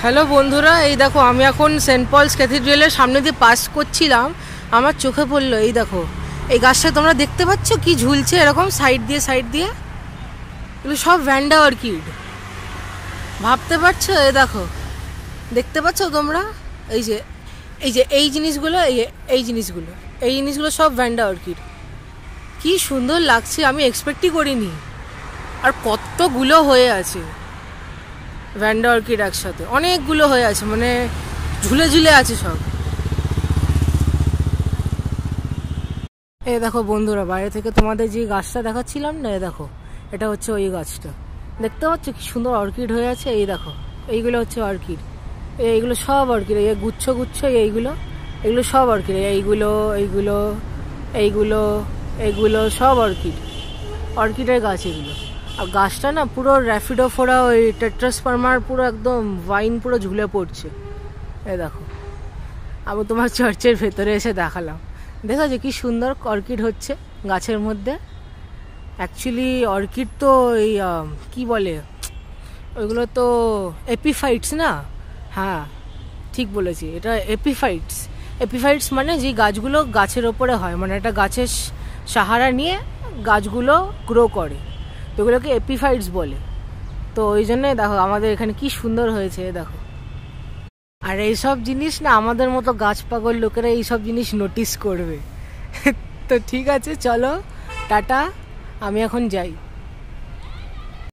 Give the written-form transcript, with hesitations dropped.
Hello বন্ধুরা, এই দেখো আমি এখন সেন্ট পলস ক্যাথিড্রালের সামনে দিয়ে পাস করছিলাম। আমার চোখে পড়লো, এই দেখো এই গাছটা তোমরা দেখতে পাচ্ছ কি ঝুলছে এরকম সাইড দিয়ে। এগুলো সব ভ্যান্ডা অর্কিড, ভাবতে পারছো? এই দেখো, দেখতে পাচ্ছ তোমরা? এই যে এই জিনিসগুলো, এই জিনিসগুলো সব ভ্যান্ডা অর্কিড। কি সুন্দর লাগছে, আমি এক্সপেক্টই করিনি। আর কতগুলো হয়ে আছে ভ্যান্ডা অর্কিড, একসাথে অনেকগুলো হয়ে আছে, মানে ঝুলে ঝুলে আছে সব। এই দেখো বন্ধুরা, বাইরে থেকে তোমাদের যে গাছটা দেখাচ্ছিলাম না, এই দেখো এটা হচ্ছে ওই গাছটা। দেখতে পাচ্ছ কি সুন্দর অর্কিড হয়ে আছে? এই দেখো এইগুলো হচ্ছে অর্কিড, এইগুলো সব অর্কিড, এই গুচ্ছ এগুলো সব অর্কিড, এইগুলো সব অর্কিডের গাছ এগুলো। আর গাছটা না পুরো র্যাফিডোফোরা, ওই টেট্রাসপার্মার পুরো একদম ভাইন পুরো ঝুলে পড়ছে। এই দেখো, আমি তোমার চার্চের ভেতরে এসে দেখালাম। দেখো যে কি সুন্দর অর্কিড হচ্ছে গাছের মধ্যে। অ্যাকচুয়ালি অর্কিড তো এই কি বলে ওইগুলো তো এপিফাইটস না? হ্যাঁ ঠিক বলেছি, এটা এপিফাইটস মানে যে গাছগুলো গাছের ওপরে হয়, মানে একটা গাছের সাহারা নিয়ে গাছগুলো গ্রো করে, তো ওগুলোকে এপিফাইটস বলে। তো ওই জন্যে দেখো আমাদের এখানে কি সুন্দর হয়েছে, দেখো। আর এইসব জিনিস না আমাদের মতো গাছ পাগল লোকেরা এইসব জিনিস নোটিস করবে। তো ঠিক আছে, চলো টাটা, আমি এখন যাই।